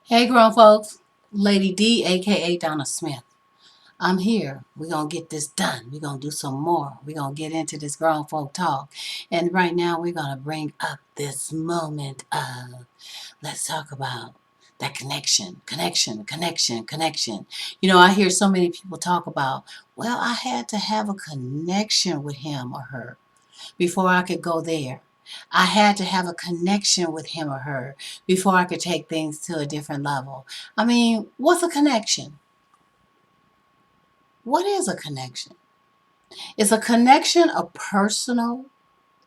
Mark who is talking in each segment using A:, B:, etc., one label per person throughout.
A: Hey, grown folks. Lady D, aka Donna Smith. I'm here. We're going to get this done. We're going to do some more. We're going to get into this grown folk talk. And right now, we're going to bring up this moment of let's talk about that connection. I hear so many people talk about, well, I had to have a connection with him or her before I could go there. I had to have a connection with him or her before I could take things to a different level. I mean, what's a connection? What is a connection? Is a connection a personal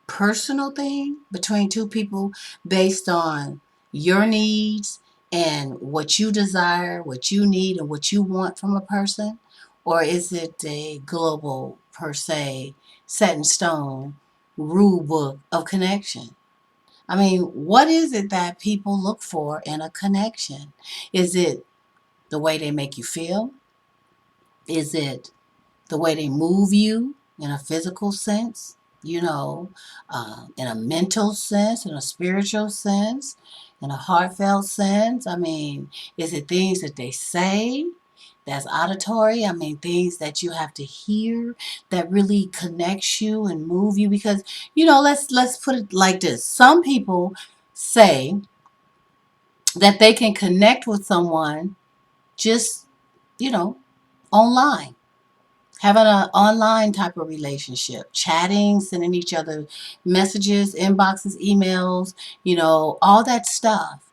A: thing between two people based on your needs and what you desire, what you need, and what you want from a person? Or is it a global, per se, set in stone rule book of connection? I mean, what is it that people look for in a connection? Is it the way they make you feel? Is it the way they move you in a physical sense, in a mental sense, in a spiritual sense, in a heartfelt sense? I mean, is it things that they say that's auditory? I mean, things that you have to hear that really connects you and move you? Because, let's put it like this. Some people say that they can connect with someone just, you know, online, having an online type of relationship, chatting, sending each other messages, inboxes, emails, all that stuff.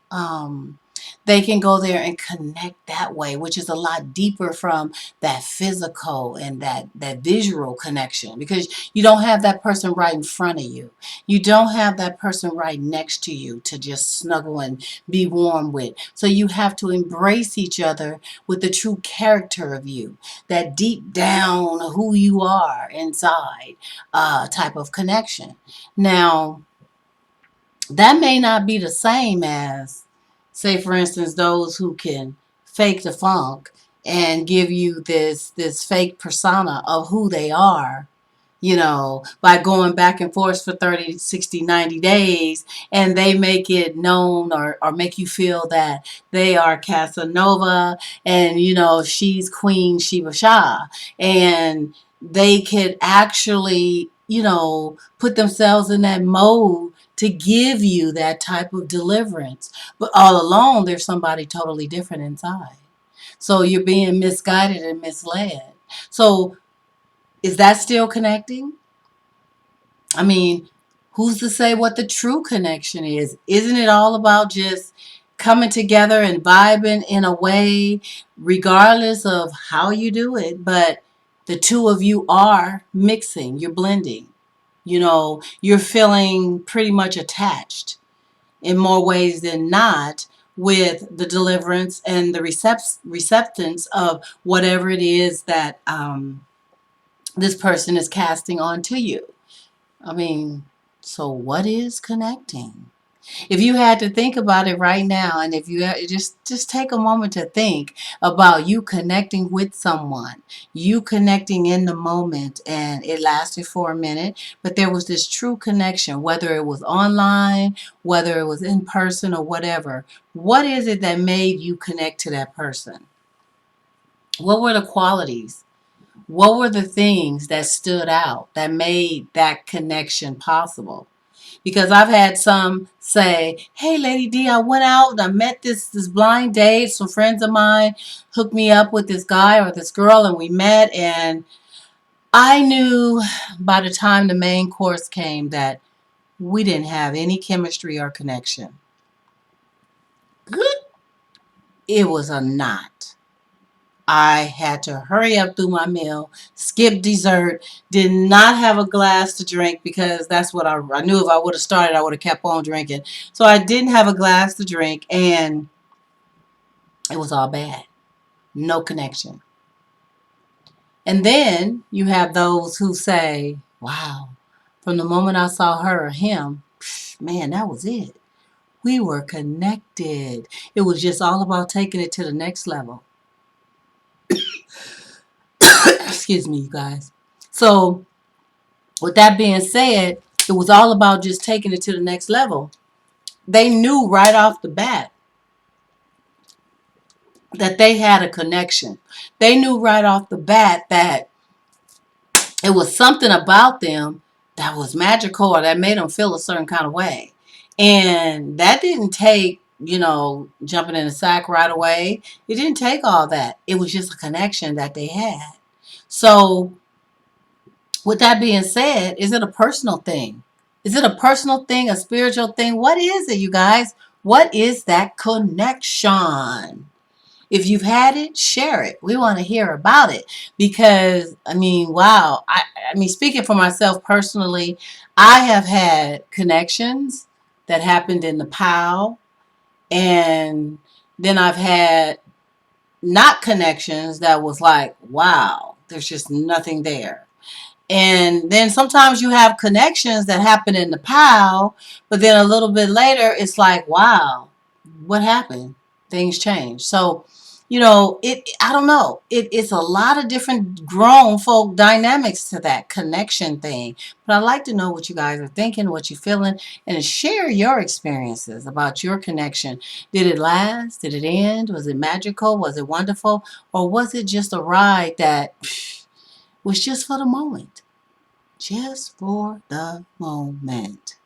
A: They can go there and connect that way, which is a lot deeper from that physical and that visual connection, because you don't have that person right in front of you. You don't have that person right next to you to just snuggle and be warm with. So you have to embrace each other with the true character of you, that deep down who you are inside type of connection. Now, that may not be the same as, say, for instance, those who can fake the funk and give you this fake persona of who they are, by going back and forth for 30, 60, 90 days, and they make it known or make you feel that they are Casanova and, she's Queen Sheba Shah. And they could actually, put themselves in that mode to give you that type of deliverance. But all along, there's somebody totally different inside. So you're being misguided and misled. So is that still connecting? I mean, who's to say what the true connection is? Isn't it all about just coming together and vibing in a way, regardless of how you do it? But the two of you are mixing, you're blending. You're feeling pretty much attached in more ways than not with the deliverance and the receptance of whatever it is that this person is casting onto you. I mean, so what is connecting? If you had to think about it right now, and if you just take a moment to think about you connecting with someone, you connecting in the moment, and it lasted for a minute, but there was this true connection, whether it was online, whether it was in person, or whatever. What is it that made you connect to that person? What were the qualities? What were the things that stood out that made that connection possible? Because I've had some say, "Hey, Lady D, I went out and I met this blind date. Some friends of mine hooked me up with this guy or this girl, and we met. And I knew by the time the main course came that we didn't have any chemistry or connection." It was a knot. I had to hurry up through my meal, skip dessert, did not have a glass to drink because that's what I knew if I would have started, I would have kept on drinking. So I didn't have a glass to drink, and it was all bad. No connection. And then you have those who say, wow, from the moment I saw her or him, man, that was it. We were connected. It was just all about taking it to the next level. Excuse me, you guys. So with that being said, it was all about just taking it to the next level. They knew right off the bat that they had a connection. They knew right off the bat that it was something about them that was magical or that made them feel a certain kind of way. And that didn't take, jumping in the sack right away. It didn't take all that. It was just a connection that they had. So, with that being said, is it a personal thing? Is it a personal thing, a spiritual thing? What is it, you guys? What is that connection? If you've had it, share it. We want to hear about it because, I mean, wow. I mean, speaking for myself personally, I have had connections that happened in the POW, and then I've had not connections that was like, wow, there's just nothing there. And then sometimes you have connections that happen in the POW, but then a little bit later, it's like, wow, what happened? Things change. So, I don't know. It's a lot of different grown folk dynamics to that connection thing. But I'd like to know what you guys are thinking, what you're feeling, and share your experiences about your connection. Did it last? Did it end? Was it magical? Was it wonderful? Or was it just a ride that was just for the moment? Just for the moment.